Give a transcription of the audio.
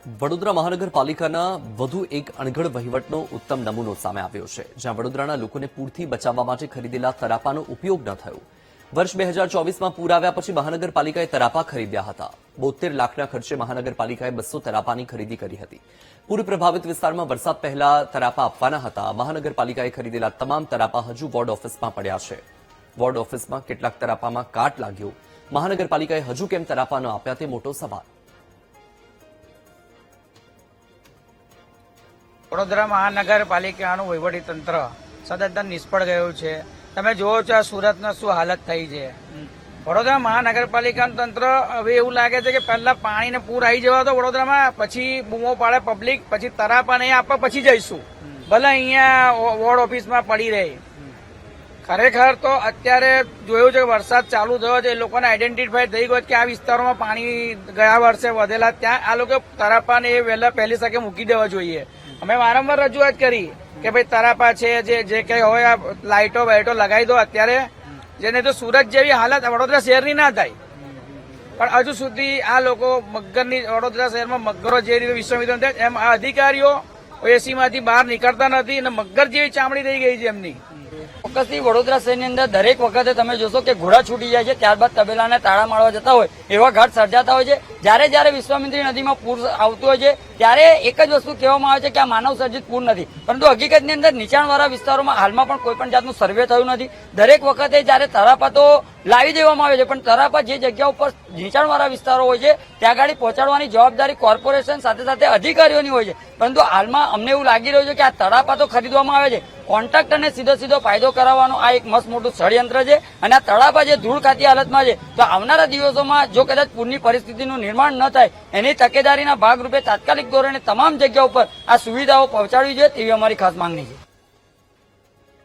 વડોદરા મહાનગરપાલિકાના વધુ એક અણઘડ વહીવટનો ઉત્તમ નમૂનો સામે આવ્યો છે, જ્યાં વડોદરાના લોકોને પૂરથી બચાવવા માટે ખરીદેલા તરાપાનો ઉપયોગ ન થયો. વર્ષ 2024માં પૂર આવ્યા પછી મહાનગરપાલિકાએ તરાપા ખરીદ્યા હતા. 72 લાખના ખર્ચે મહાનગરપાલિકાએ 200 તરાપાની ખરીદી કરી હતી. પૂર પ્રભાવિત વિસ્તારમાં વરસાદ પહેલા તરાપા આપવાના હતા. મહાનગરપાલિકાએ ખરીદેલા તમામ તરાપા હજુ વોર્ડ ઓફિસમાં પડ્યા છે. વોર્ડ ઓફિસમાં કેટલાક તરાપામાં કાટ લાગ્યો. મહાનગરપાલિકાએ હજુ કેમ તરાપા ન આપ્યા તે મોટો સવાલ. વડોદરા મહાનગરપાલિકાનું વહીવટીતંત્ર સદંતર નિષ્ફળ ગયું છે. તમે જોવો છો આ સુરતના શું હાલત થઈ છે. વડોદરા મહાનગરપાલિકાનું તંત્ર હવે એવું લાગે છે કે પહેલા પાણીને પૂર આવી જવા તો વડોદરામાં, પછી બૂમો પાડે પબ્લિક, પછી તરાપા નહીં આપવા પછી જઈશું, ભલે અહીંયા વોર્ડ ઓફિસમાં પડી રહે. ખરેખર તો અત્યારે જોયું છે કે વરસાદ ચાલુ થયો છે, એ લોકોને આઈડેન્ટિફાઈ થઈ ગયો કે આ વિસ્તારોમાં પાણી ગયા વર્ષે વધેલા, ત્યાં આ લોકો તરાપાને એ વહેલા પહેલી તકે મૂકી દેવા જોઈએ. અમે વારંવાર રજૂઆત કરી કે ભાઈ તરાપા છે, જે કઈ હોય લાઇટો બાઇટો લગાવી દો અત્યારે, જેને તો સુરત જેવી હાલત વડોદરા શહેરની ના થાય. પણ હજુ સુધી આ લોકો મગરની, વડોદરા શહેરમાં મગરો જે રીતે વિશ્વવિદ્યાલય થાય એમ આ અધિકારીઓ એસીમાંથી બહાર નીકળતા નથી અને મગર જેવી ચામડી થઈ ગઈ છે એમની. ચોક્કસથી વડોદરા શહેરની અંદર દરેક વખતે તમે જોશો કે ઘોડા છૂટી જાય છે, ત્યારબાદ તબેલાને તાળા મારવા જતા હોય એવા ઘાટ સર્જાતા હોય છે. જયારે વિશ્વામિત્રી નદીમાં પૂર આવતું હોય છે ત્યારે એક જ વસ્તુ કહેવામાં આવે છે કે આ માનવ સર્જિત પૂર નથી, પરંતુ હકીકતની અંદર નીચાણવાળા વિસ્તારોમાં હાલમાં પણ કોઈ પણ જાતનું સર્વે થયું નથી. દરેક વખતે જયારે તરાપા તો લાવી દેવામાં આવે છે, પણ તરાપા જે જગ્યા ઉપર નીચાણવાળા વિસ્તારો હોય છે ત્યાં આગળ પહોંચાડવાની જવાબદારી કોર્પોરેશન સાથે સાથે અધિકારીઓની હોય છે. પરંતુ હાલમાં અમને એવું લાગી રહ્યું છે કે આ તરાપા તો ખરીદવામાં આવે છે, કોન્ટ્રાક્ટરને સીધો ફાયદો કરાવવાનું આ એક મસ્ત મોટું ષડયંત્ર છે. અને આ તળાપા જે ધૂળ ખાતી હાલતમાં છે, તો આવનારા દિવસોમાં જો કદાચ પૂરની પરિસ્થિતિનું નિર્માણ ન થાય એની તકેદારીના ભાગરૂપે તાત્કાલિક ધોરણે તમામ જગ્યા ઉપર આ સુવિધાઓ પહોંચાડવી જોઈએ તેવી અમારી ખાસ માંગણી છે.